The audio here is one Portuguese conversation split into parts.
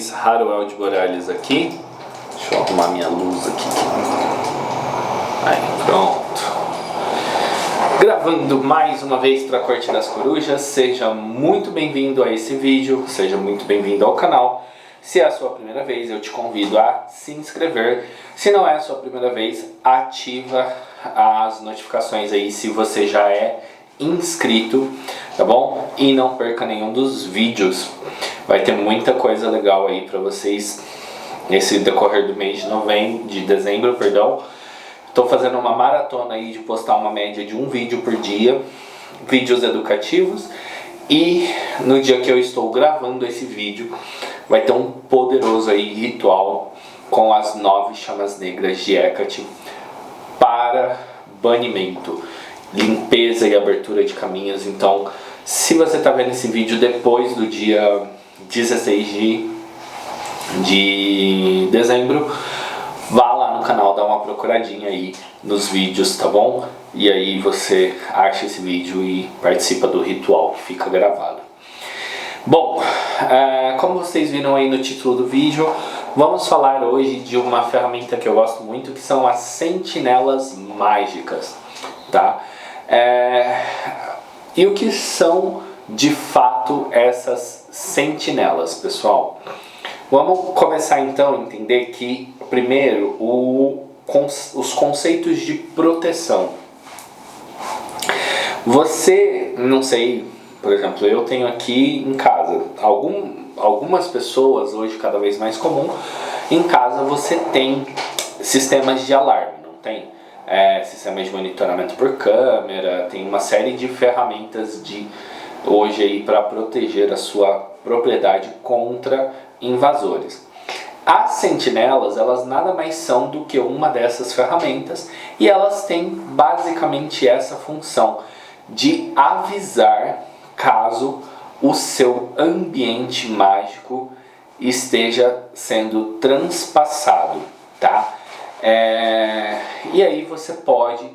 vocês, Haroel de Morales aqui. Deixa eu arrumar minha luz aqui. Aí, pronto. Gravando mais uma vez para a Corte das Corujas. Seja muito bem-vindo a esse vídeo, seja muito bem-vindo ao canal. Se é a sua primeira vez, eu te convido a se inscrever. Se não é a sua primeira vez, ativa as notificações aí se você já é inscrito, tá bom? E não perca nenhum dos vídeos. Vai ter muita coisa legal aí pra vocês nesse decorrer do mês de dezembro, perdão. Tô fazendo uma maratona aí de postar uma média de um vídeo por dia, vídeos educativos. E no dia que eu estou gravando esse vídeo, vai ter um poderoso aí ritual com as 9 chamas negras de Hecate para banimento, limpeza e abertura de caminhos. Então, se você está vendo esse vídeo depois do dia 16 de dezembro, vá lá no canal, dá uma procuradinha aí nos vídeos, tá bom? E aí você acha esse vídeo e participa do ritual que fica gravado. Bom, como vocês viram aí no título do vídeo, vamos falar hoje de uma ferramenta que eu gosto muito, que são as sentinelas mágicas, tá? E o que são de fato essas sentinelas, pessoal? Vamos começar então a entender que, primeiro, os conceitos de proteção. Você, não sei, por exemplo, eu tenho aqui em casa, algumas pessoas, hoje cada vez mais comum, em casa você tem sistemas de alarme, não tem? Sistemas de monitoramento por câmera, tem uma série de ferramentas hoje aí para proteger a sua propriedade contra invasores. As sentinelas, elas nada mais são do que uma dessas ferramentas e elas têm basicamente essa função de avisar caso o seu ambiente mágico esteja sendo transpassado, tá? E aí você pode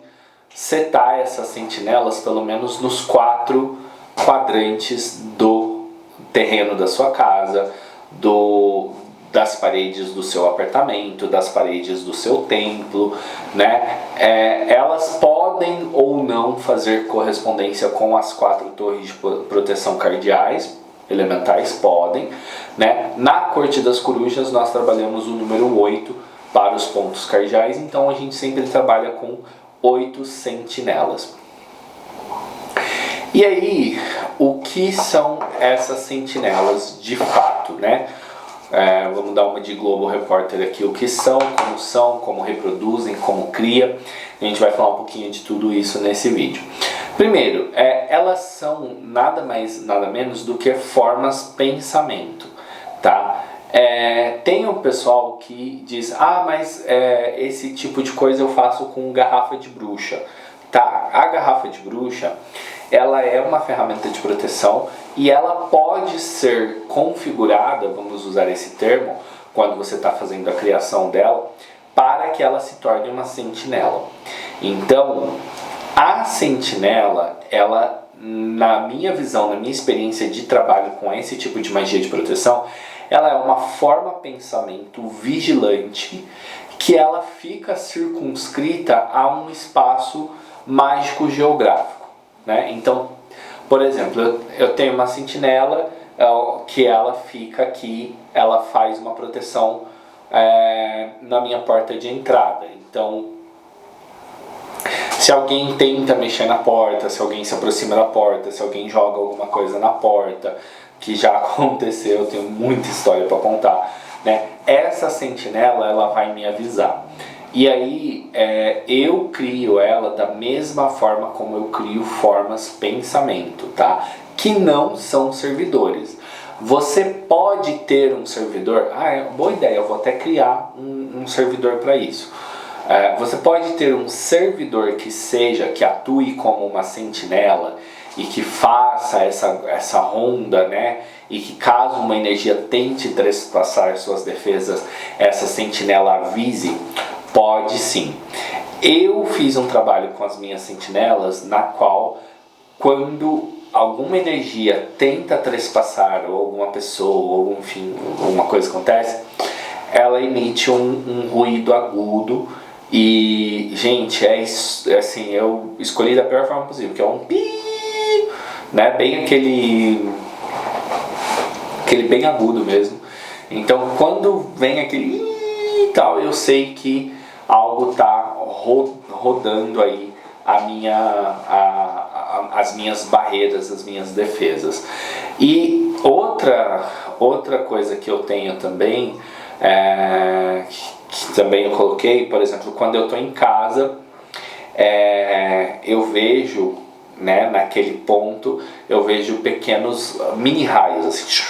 setar essas sentinelas pelo menos nos 4 quadrantes do terreno da sua casa, das paredes do seu apartamento, das paredes do seu templo, né? Elas podem ou não fazer correspondência com as 4 torres de proteção cardeais, elementais, podem, né? Na Corte das Corujas nós trabalhamos o número 8 para os pontos cardeais, então a gente sempre trabalha com 8 sentinelas. E aí, o que são essas sentinelas de fato, né? Vamos dar uma de Globo Repórter aqui, o que são, como reproduzem, como cria. A gente vai falar um pouquinho de tudo isso nesse vídeo. Primeiro, elas são nada mais, nada menos do que formas pensamento, tá? Tem um pessoal que diz, mas esse tipo de coisa eu faço com garrafa de bruxa. Tá, a garrafa de bruxa, ela é uma ferramenta de proteção e ela pode ser configurada, vamos usar esse termo, quando você está fazendo a criação dela, para que ela se torne uma sentinela. Então, a sentinela, ela, na minha visão, na minha experiência de trabalho com esse tipo de magia de proteção, ela é uma forma pensamento vigilante que ela fica circunscrita a um espaço mágico geográfico, né? Então, por exemplo, eu tenho uma sentinela que ela fica aqui, ela faz uma proteção na minha porta de entrada. Então, se alguém tenta mexer na porta, se alguém se aproxima da porta, se alguém joga alguma coisa na porta, que já aconteceu, eu tenho muita história para contar, né? Essa sentinela, ela vai me avisar. E aí eu crio ela da mesma forma como eu crio formas pensamento, tá? Que não são servidores. Você pode ter um servidor, boa ideia, eu vou até criar um servidor para isso. Você pode ter um servidor que atue como uma sentinela e que faça essa ronda, né? E que caso uma energia tente trespassar suas defesas, essa sentinela avise. Pode sim. Eu fiz um trabalho com as minhas sentinelas na qual, quando alguma energia tenta trespassar, ou alguma pessoa, ou enfim, alguma coisa acontece, ela emite um ruído agudo. E, gente, assim, eu escolhi da pior forma possível, que é um pi, né? Bem aquele bem agudo mesmo. Então, quando vem aquele e tal, eu sei que algo tá rodando aí as minhas barreiras, as minhas defesas. E outra coisa que eu tenho também, que também eu coloquei, por exemplo, quando eu estou em casa, eu vejo, né, naquele ponto, eu vejo pequenos mini raios, assim,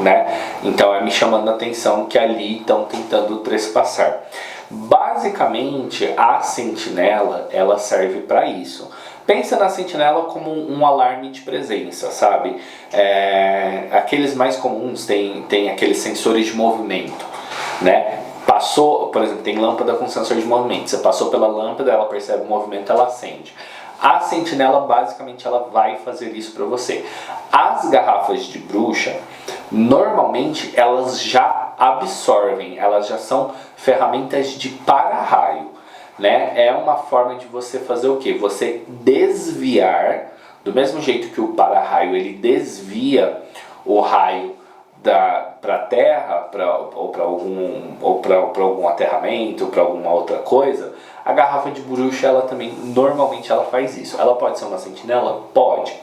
né? Então é me chamando a atenção que ali estão tentando trespassar. Basicamente, a sentinela, ela serve para isso. Pensa na sentinela como um alarme de presença, sabe? Aqueles mais comuns tem aqueles sensores de movimento, né? Passou, por exemplo, tem lâmpada com sensor de movimento. Você passou pela lâmpada, ela percebe o movimento, ela acende. A sentinela, basicamente, ela vai fazer isso para você. As garrafas de bruxa, normalmente, elas já absorvem, elas já são ferramentas de para-raio, né? É uma forma de você fazer o quê? Você desviar, do mesmo jeito que o para-raio ele desvia o raio para a terra, ou para algum aterramento, para alguma outra coisa. A garrafa de bruxa, ela também, normalmente ela faz isso. Ela pode ser uma sentinela? Pode,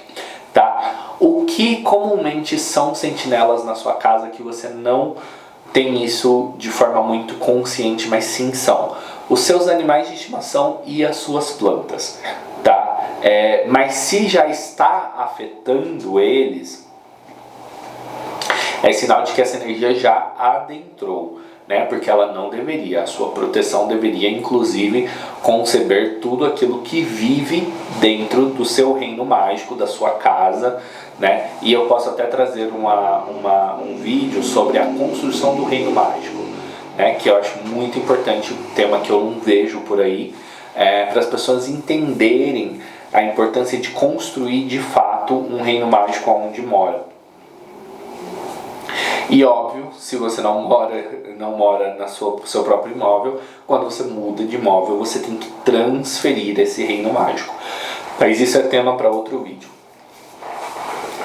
tá? O que comumente são sentinelas na sua casa que você não tem isso de forma muito consciente, mas sim são os seus animais de estimação e as suas plantas, tá? Mas se já está afetando eles, é sinal de que essa energia já adentrou, né? Porque ela não deveria, a sua proteção deveria inclusive conceber tudo aquilo que vive dentro do seu reino mágico, da sua casa, né? E eu posso até trazer um vídeo sobre a construção do reino mágico, né? Que eu acho muito importante, um tema que eu não vejo por aí, para as pessoas entenderem a importância de construir de fato um reino mágico onde mora. E óbvio, se você não mora no seu próprio imóvel, quando você muda de imóvel, você tem que transferir esse reino mágico. Mas isso é tema para outro vídeo.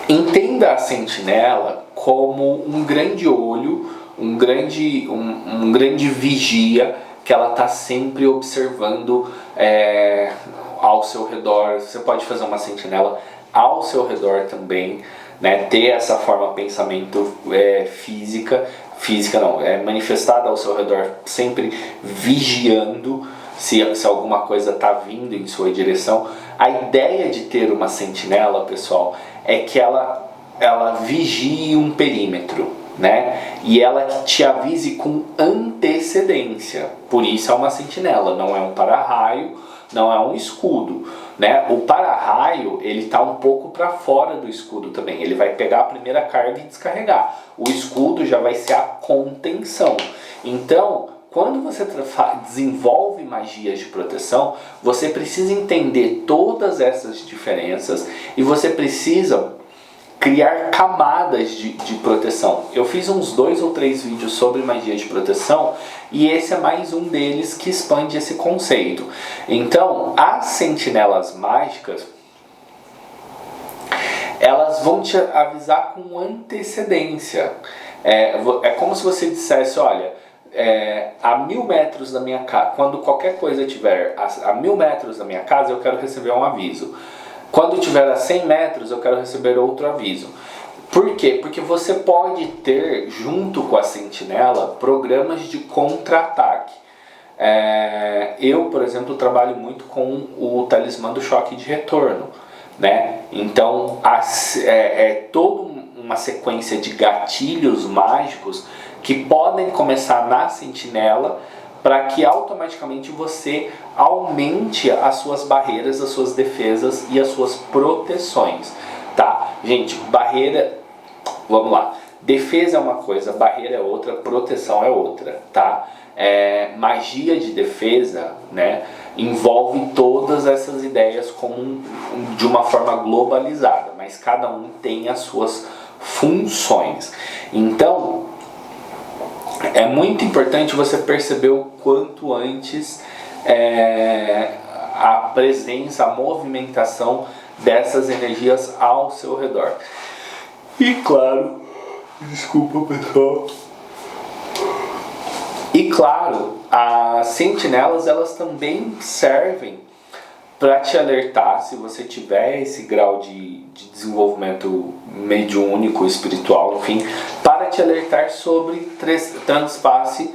Entenda a sentinela como um grande olho, um grande vigia, que ela está sempre observando ao seu redor. Você pode fazer uma sentinela ao seu redor também, né? Ter essa forma de pensamento física não, manifestada ao seu redor, sempre vigiando se alguma coisa está vindo em sua direção. A ideia de ter uma sentinela, pessoal, é que ela vigie um perímetro, né? E ela te avise com antecedência. Por isso é uma sentinela, não é um para-raio, não é um escudo, né? O para-raio, ele está um pouco para fora do escudo também. Ele vai pegar a primeira carga e descarregar. O escudo já vai ser a contenção. Então, quando você desenvolve magias de proteção, você precisa entender todas essas diferenças e você precisa criar camadas de proteção. Eu fiz uns 2 ou 3 vídeos sobre magia de proteção e esse é mais um deles que expande esse conceito. Então, as sentinelas mágicas, elas vão te avisar com antecedência. É como se você dissesse, olha, a 1000 metros da minha casa, quando qualquer coisa tiver a 1000 metros da minha casa, eu quero receber um aviso. Quando tiver a 100 metros, eu quero receber outro aviso. Por quê? Porque você pode ter, junto com a sentinela, programas de contra-ataque. Eu, por exemplo, trabalho muito com o talismã do choque de retorno, né? Então, toda uma sequência de gatilhos mágicos que podem começar na sentinela, para que automaticamente você aumente as suas barreiras, as suas defesas e as suas proteções, tá? Gente, vamos lá. Defesa é uma coisa, barreira é outra, proteção é outra, tá? Magia de defesa, né, envolve todas essas ideias de uma forma globalizada, mas cada um tem as suas funções. Então, é muito importante você perceber o quanto antes a presença, a movimentação dessas energias ao seu redor. E claro, desculpa pessoal. E claro, as sentinelas, elas também servem para te alertar, se você tiver esse grau de desenvolvimento mediúnico, espiritual, enfim, para te alertar sobre transpasse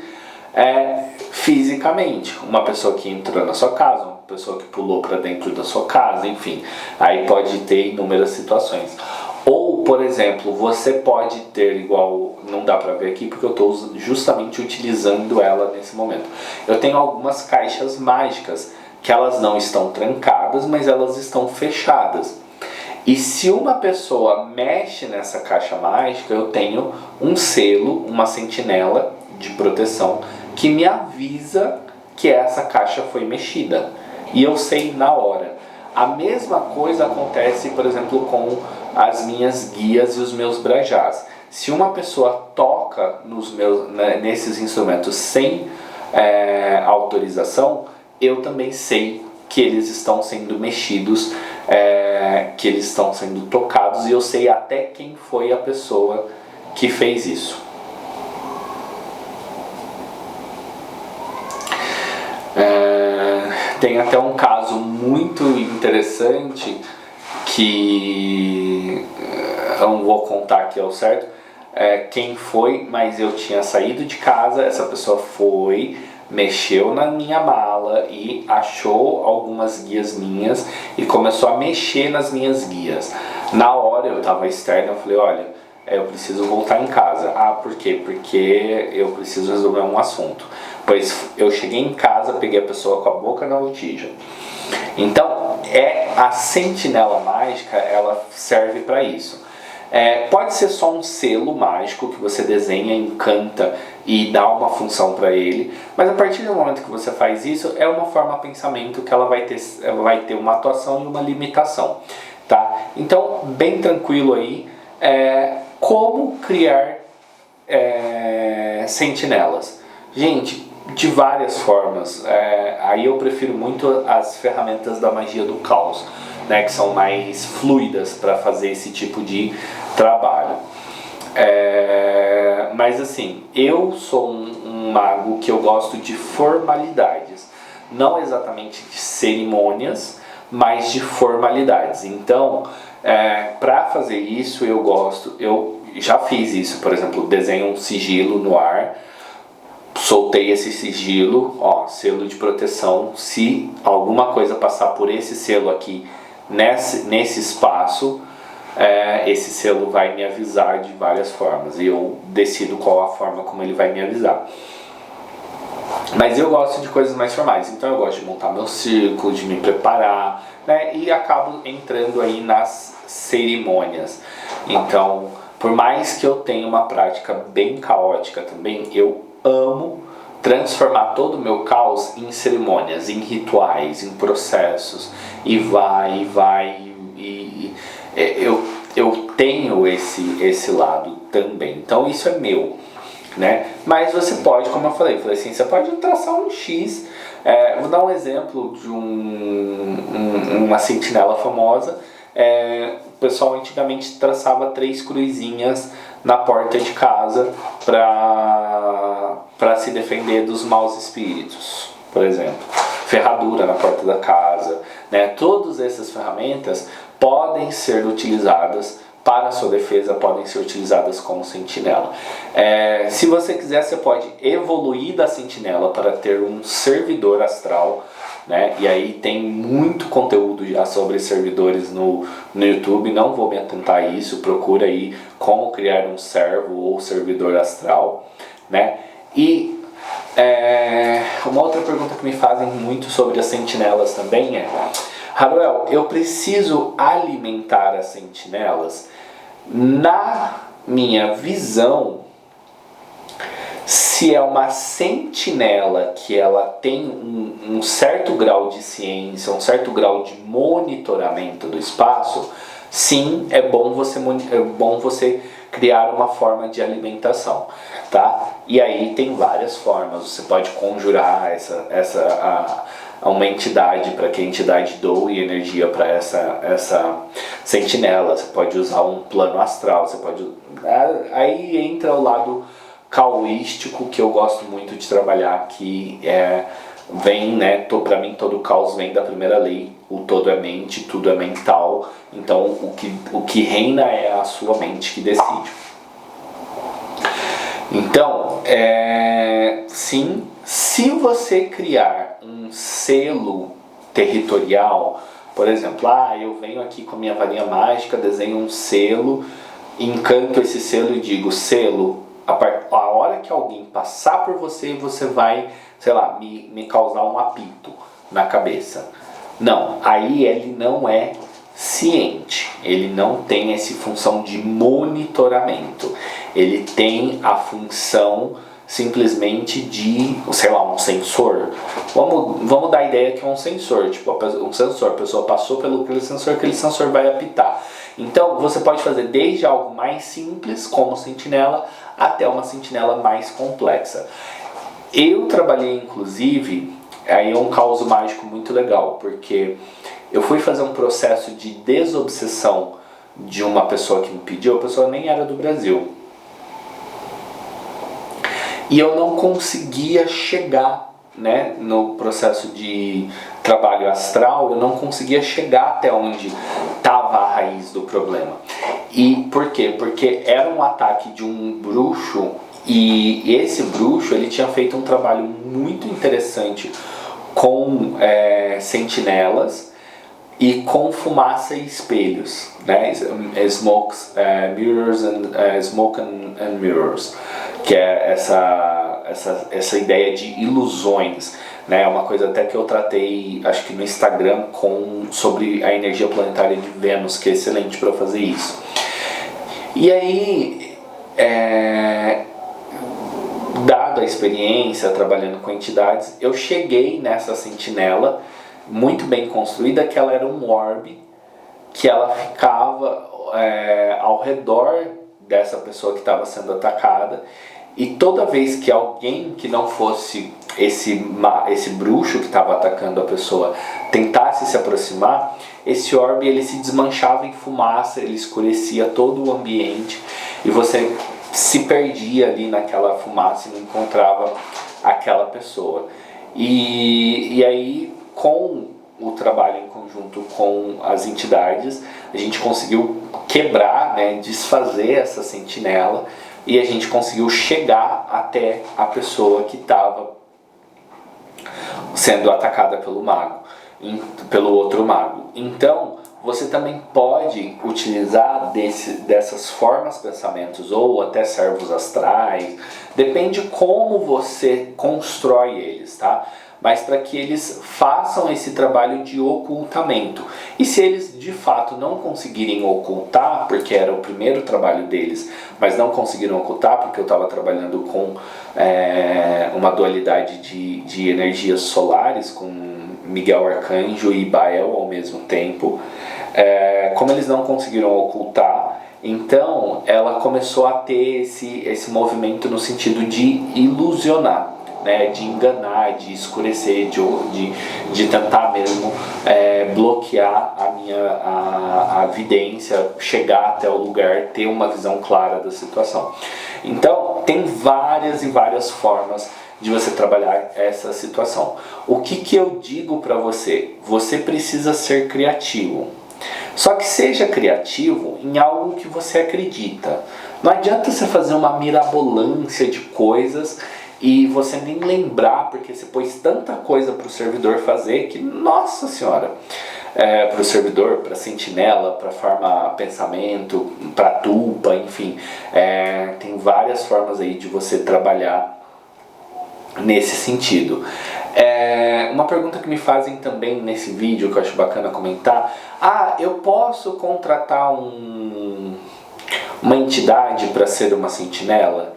fisicamente. Uma pessoa que entrou na sua casa, uma pessoa que pulou para dentro da sua casa, enfim, aí pode ter inúmeras situações. Ou, por exemplo, você pode ter, igual, não dá pra ver aqui porque eu estou justamente utilizando ela nesse momento. Eu tenho algumas caixas mágicas que elas não estão trancadas, mas elas estão fechadas. E se uma pessoa mexe nessa caixa mágica, eu tenho um selo, uma sentinela de proteção que me avisa que essa caixa foi mexida. E eu sei na hora. A mesma coisa acontece, por exemplo, com as minhas guias e os meus brajás. Se uma pessoa toca nesses instrumentos sem autorização, eu também sei que eles estão sendo mexidos, que eles estão sendo tocados, e eu sei até quem foi a pessoa que fez isso. Tem até um caso muito interessante que eu não vou contar aqui ao certo quem foi, mas eu tinha saído de casa, essa pessoa foi, mexeu na minha mala e achou algumas guias minhas e começou a mexer nas minhas guias. Na hora eu estava externo, eu falei, olha, eu preciso voltar em casa. Ah, por quê? Porque eu preciso resolver um assunto. Pois eu cheguei em casa, peguei a pessoa com a boca na botija. Então, a sentinela mágica, ela serve para isso. Pode ser só um selo mágico que você desenha, encanta e dá uma função para ele, mas a partir do momento que você faz isso, é uma forma de pensamento que ela vai ter uma atuação e uma limitação, tá? Então, bem tranquilo aí, como criar sentinelas. Gente, de várias formas, aí eu prefiro muito as ferramentas da magia do caos, né, que são mais fluidas para fazer esse tipo de trabalho. Mas assim, eu sou um mago que eu gosto de formalidades, não exatamente de cerimônias, mas de formalidades. Então, para fazer isso eu já fiz isso, por exemplo, desenho um sigilo no ar, soltei esse sigilo, selo de proteção. Se alguma coisa passar por esse selo aqui, nesse espaço, esse selo vai me avisar de várias formas, e eu decido qual a forma como ele vai me avisar. Mas eu gosto de coisas mais formais, então eu gosto de montar meu círculo, de me preparar, né, e acabo entrando aí nas cerimônias. Então, por mais que eu tenha uma prática bem caótica também, eu amo transformar todo o meu caos em cerimônias, em rituais, em processos, e eu tenho esse lado também. Então isso é meu, né? Mas você pode, como eu falei assim, você pode traçar um X. Vou dar um exemplo de uma sentinela famosa. O pessoal antigamente traçava 3 cruzinhas na porta de casa para se defender dos maus espíritos, por exemplo. Ferradura na porta da casa, né? Todas essas ferramentas podem ser utilizadas para a sua defesa, podem ser utilizadas como sentinela. Se você quiser, você pode evoluir da sentinela para ter um servidor astral, né? E aí tem muito conteúdo já sobre servidores no YouTube, não vou me atentar a isso, procura aí como criar um servo ou servidor astral, né? E uma outra pergunta que me fazem muito sobre as sentinelas também Haruel, eu preciso alimentar as sentinelas? Na minha visão, se é uma sentinela que ela tem um certo grau de ciência, um certo grau de monitoramento do espaço, sim, é bom você criar uma forma de alimentação, tá? E aí tem várias formas. Você pode conjurar uma entidade para que a entidade doe energia para essa sentinela. Você pode usar um plano astral. Você pode, aí entra o lado caoístico, que eu gosto muito de trabalhar, que vem, né, para mim todo caos vem da primeira lei, o todo é mente, tudo é mental, então o que reina é a sua mente que decide. Então, sim, se você criar um selo territorial, por exemplo, eu venho aqui com a minha varinha mágica, desenho um selo, encanto esse selo e digo, selo, a hora que alguém passar por você, você vai, sei lá, me causar um apito na cabeça. Não, aí ele não é ciente, ele não tem essa função de monitoramento, ele tem a função simplesmente de, sei lá, um sensor. Vamos dar a ideia que é um sensor, tipo um sensor, a pessoa passou pelo aquele sensor vai apitar. Então você pode fazer desde algo mais simples, como sentinela, até uma sentinela mais complexa. Eu trabalhei inclusive, aí é um caos mágico muito legal, porque eu fui fazer um processo de desobsessão de uma pessoa que me pediu, a pessoa nem era do Brasil. E eu não conseguia chegar, né, no processo de trabalho astral, eu não conseguia chegar até onde estava a raiz do problema. E por quê? Porque era um ataque de um bruxo, e esse bruxo ele tinha feito um trabalho muito interessante com sentinelas e com fumaça e espelhos, né? Mirrors and smoke and mirrors, que é essa ideia de ilusões, né? É uma coisa até que eu tratei, acho que no Instagram, sobre a energia planetária de Vênus, que é excelente para fazer isso. E aí, dado a experiência trabalhando com entidades, eu cheguei nessa sentinela muito bem construída, que ela era um orbe, que ela ficava ao redor dessa pessoa que estava sendo atacada, e toda vez que alguém que não fosse esse bruxo que estava atacando a pessoa tentasse se aproximar, esse orbe ele se desmanchava em fumaça, ele escurecia todo o ambiente e você se perdia ali naquela fumaça e não encontrava aquela pessoa. E aí, com o trabalho em conjunto com as entidades, a gente conseguiu quebrar, né, desfazer essa sentinela, e a gente conseguiu chegar até a pessoa que estava sendo atacada pelo outro mago. Então, você também pode utilizar dessas formas, pensamentos, ou até servos astrais, depende como você constrói eles, tá? Mas para que eles façam esse trabalho de ocultamento. E se eles de fato não conseguirem ocultar, porque era o primeiro trabalho deles, mas não conseguiram ocultar, porque eu estava trabalhando com uma dualidade de energias solares, com Miguel Arcanjo e Bael ao mesmo tempo, como eles não conseguiram ocultar, então ela começou a ter esse movimento no sentido de ilusionar, né, de enganar, de escurecer, de tentar mesmo bloquear a vidência, chegar até o lugar, ter uma visão clara da situação. Então tem várias e várias formas de você trabalhar essa situação. O que eu digo para você? Você precisa ser criativo. Só que seja criativo em algo que você acredita. Não adianta você fazer uma mirabolância de coisas e você nem lembrar, porque você pôs tanta coisa para o servidor fazer que, nossa senhora, para o servidor, para a sentinela, para forma pensamento, para a tulpa, enfim, tem várias formas aí de você trabalhar nesse sentido. Uma pergunta que me fazem também nesse vídeo, que eu acho bacana comentar: eu posso contratar um uma entidade para ser uma sentinela?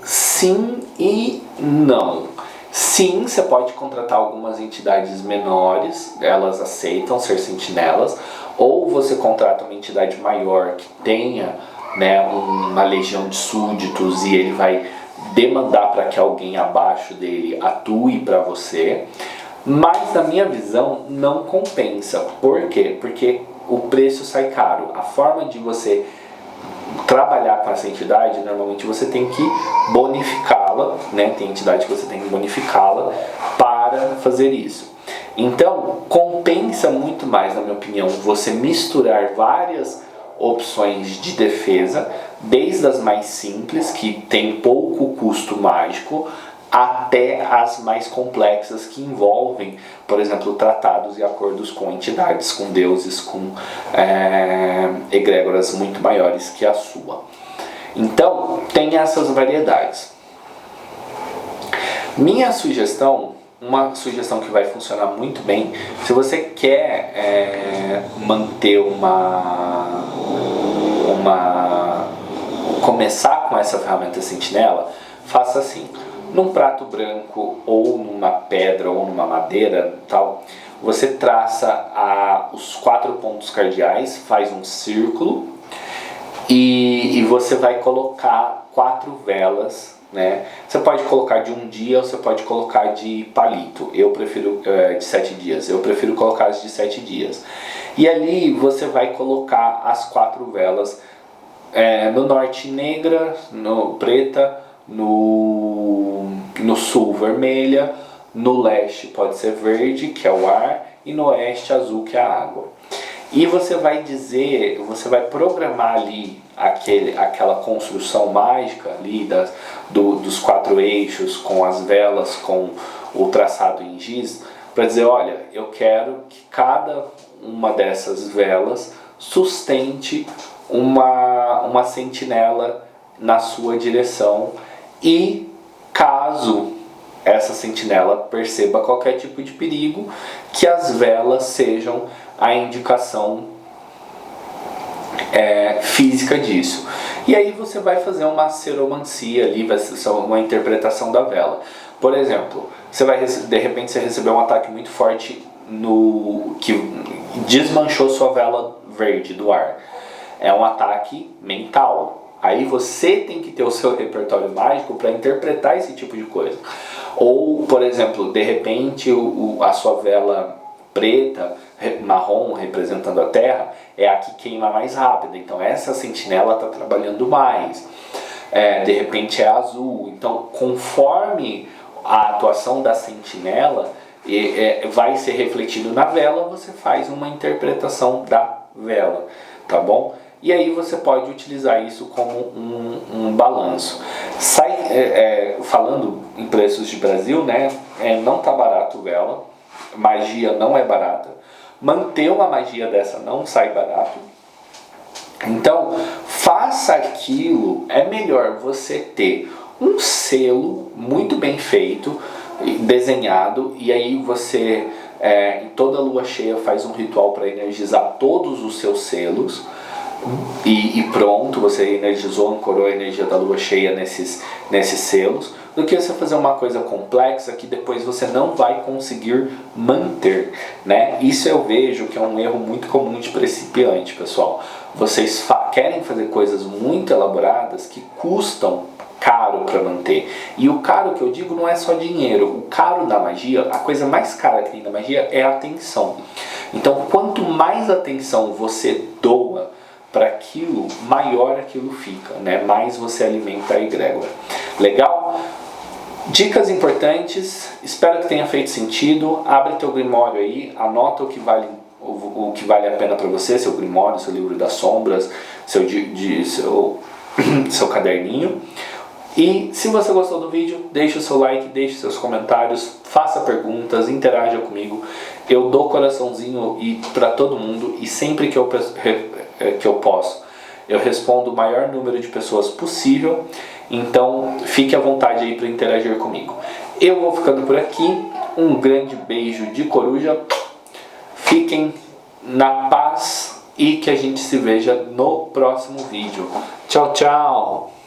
Sim e não. Sim, você pode contratar algumas entidades menores, elas aceitam ser sentinelas, ou você contrata uma entidade maior que tenha, né, uma legião de súditos e ele vai demandar para que alguém abaixo dele atue para você. Mas na minha visão não compensa. Por quê? Porque o preço sai caro. A forma de você trabalhar com essa entidade, normalmente você tem que bonificá-la, né? Tem entidade que você tem que bonificá-la para fazer isso. Então, compensa muito mais, na minha opinião, você misturar várias opções de defesa, desde as mais simples, que tem pouco custo mágico, até as mais complexas, que envolvem, por exemplo, tratados e acordos com entidades, com deuses, com egrégoras muito maiores que a sua. Então, tem essas variedades. Minha sugestão, uma sugestão que vai funcionar muito bem, se você quer manter começar com essa ferramenta sentinela, faça assim: num prato branco ou numa pedra ou numa madeira tal, você traça os 4 pontos cardeais, faz um círculo e você vai colocar 4 velas, né? Você pode colocar de um dia ou você pode colocar de palito. Eu prefiro de 7 dias. Eu prefiro colocar as de 7 dias. E ali você vai colocar as 4 velas no norte negra, no preta, no sul vermelha, no leste pode ser verde, que é o ar, e no oeste azul, que é a água. E você vai dizer, você vai programar ali aquela construção mágica ali dos 4 eixos, com as velas, com o traçado em giz, para dizer: olha, eu quero que cada uma dessas velas sustente uma sentinela na sua direção, e caso essa sentinela perceba qualquer tipo de perigo, que as velas sejam a indicação física disso. E aí você vai fazer uma seromancia ali, vai ser uma interpretação da vela. Por exemplo, de repente você recebeu um ataque muito forte que desmanchou sua vela verde do ar. É um ataque mental. Aí você tem que ter o seu repertório mágico para interpretar esse tipo de coisa. Ou, por exemplo, de repente a sua vela preta, marrom, representando a terra, é a que queima mais rápido. Então essa sentinela está trabalhando mais. De repente é azul. Então, conforme a atuação da sentinela vai ser refletido na vela, você faz uma interpretação da vela, tá bom? E aí você pode utilizar isso como um balanço. Falando em preços de Brasil, né? Não tá barato vela, magia não é barata, manter uma magia dessa não sai barato. Então, faça aquilo. É melhor você ter um selo muito bem feito, desenhado, e aí você, em toda lua cheia, faz um ritual para energizar todos os seus selos. E pronto, você energizou, ancorou a energia da lua cheia nesses selos, do que você fazer uma coisa complexa que depois você não vai conseguir manter, né? Isso eu vejo que é um erro muito comum de principiante, pessoal. Vocês querem fazer coisas muito elaboradas que custam caro para manter. E o caro que eu digo não é só dinheiro. O caro da magia, a coisa mais cara que tem da magia é a atenção. Então, quanto mais atenção você doa para aquilo, maior aquilo fica, né? Mais você alimenta a egrégora. Legal? Dicas importantes, espero que tenha feito sentido. Abre teu grimório aí, anota o que vale a pena para você, seu grimório, seu livro das sombras, seu caderninho. E se você gostou do vídeo, deixe o seu like, deixe seus comentários, faça perguntas, interaja comigo. Eu dou coraçãozinho para todo mundo, e sempre que eu posso, eu respondo o maior número de pessoas possível. Então fique à vontade aí para interagir comigo. Eu vou ficando por aqui. Um grande beijo de coruja. Fiquem na paz e que a gente se veja no próximo vídeo. Tchau, tchau!